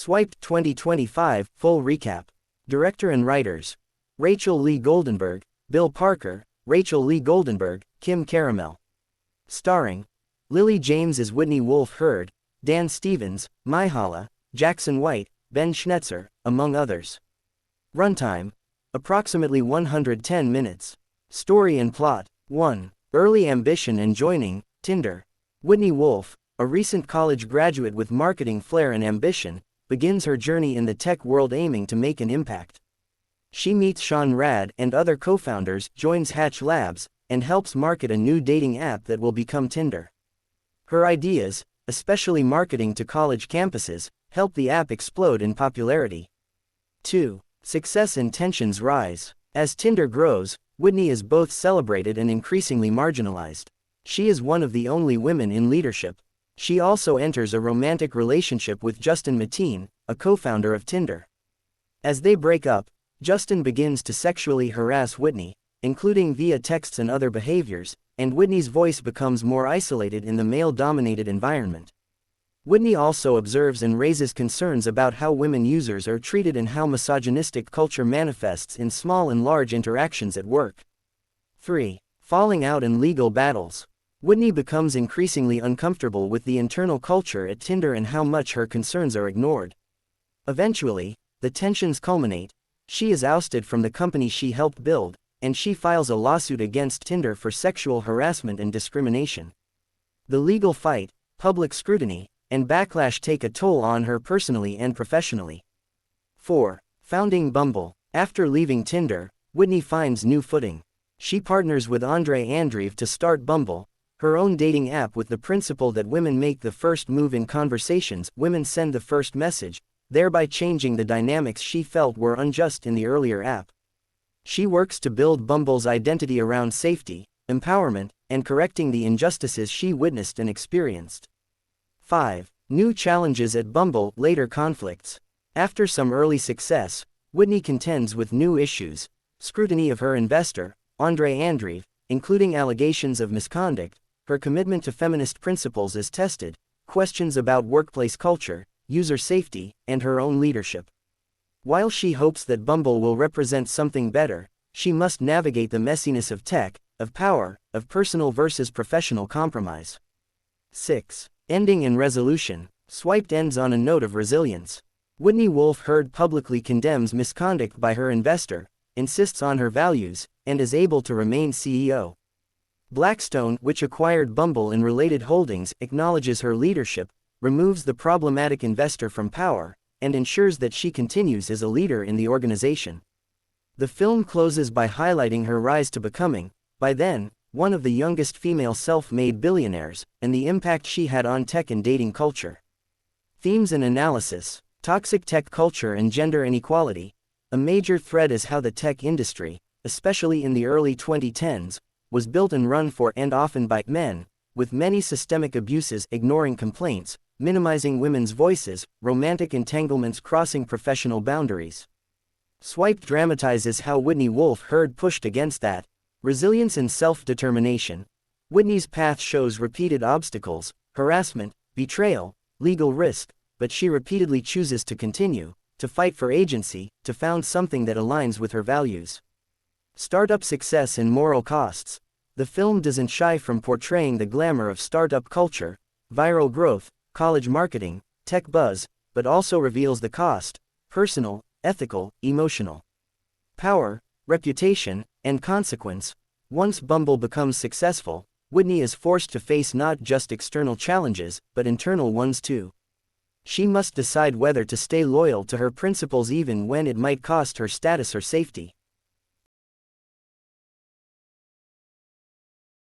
Swiped 2025 Full Recap. Director and writers: Rachel Lee Goldenberg, Bill Parker, Rachel Lee Goldenberg, Kim Caramel. Starring Lily James as Whitney Wolfe Herd, Dan Stevens, Myha'la, Jackson White, Ben Schnetzer, among others. Runtime: approximately 110 minutes. Story and plot: 1. Early ambition and joining Tinder. Whitney Wolfe, a recent college graduate with marketing flair and ambition, begins her journey in the tech world aiming to make an impact. She meets Sean Rad and other co-founders, joins Hatch Labs, and helps market a new dating app that will become Tinder. Her ideas, especially marketing to college campuses, help the app explode in popularity. 2. Success and tensions rise. As Tinder grows, Whitney is both celebrated and increasingly marginalized. She is one of the only women in leadership. She also enters a romantic relationship with Justin Mateen, a co-founder of Tinder. As they break up, Justin begins to sexually harass Whitney, including via texts and other behaviors, and Whitney's voice becomes more isolated in the male-dominated environment. Whitney also observes and raises concerns about how women users are treated and how misogynistic culture manifests in small and large interactions at work. 3. Falling out and legal battles. Whitney becomes increasingly uncomfortable with the internal culture at Tinder and how much her concerns are ignored. Eventually, the tensions culminate. She is ousted from the company she helped build, and she files a lawsuit against Tinder for sexual harassment and discrimination. The legal fight, public scrutiny, and backlash take a toll on her personally and professionally. 4. Founding Bumble. After leaving Tinder, Whitney finds new footing. She partners with Andre Andreev to start Bumble, her own dating app with the principle that women make the first move in conversations, women send the first message, thereby changing the dynamics she felt were unjust in the earlier app. She works to build Bumble's identity around safety, empowerment, and correcting the injustices she witnessed and experienced. 5. New challenges at Bumble, later conflicts. After some early success, Whitney contends with new issues: scrutiny of her investor, Andre Andreev, including allegations of misconduct, her commitment to feminist principles is tested, questions about workplace culture, user safety, and her own leadership. While she hopes that Bumble will represent something better, she must navigate the messiness of tech, of power, of personal versus professional compromise. 6. Ending and resolution. Swiped ends on a note of resilience. Whitney Wolfe Herd publicly condemns misconduct by her investor, insists on her values, and is able to remain CEO. Blackstone, which acquired Bumble and related holdings, acknowledges her leadership, removes the problematic investor from power, and ensures that she continues as a leader in the organization. The film closes by highlighting her rise to becoming, by then, one of the youngest female self-made billionaires, and the impact she had on tech and dating culture. Themes and analysis. Toxic tech culture and gender inequality. A major thread is how the tech industry, especially in the early 2010s, was built and run for and often by men, with many systemic abuses, ignoring complaints, minimizing women's voices, romantic entanglements crossing professional boundaries. Swiped dramatizes how Whitney Wolfe Herd pushed against that. Resilience and self-determination. Whitney's path shows repeated obstacles, harassment, betrayal, legal risk, but she repeatedly chooses to continue, to fight for agency, to found something that aligns with her values. Startup success and moral costs. The film doesn't shy from portraying the glamour of startup culture, viral growth, college marketing, tech buzz, but also reveals the cost: personal, ethical, emotional. Power, reputation, and consequence. Once Bumble becomes successful, Whitney is forced to face not just external challenges, but internal ones too. She must decide whether to stay loyal to her principles even when it might cost her status or safety.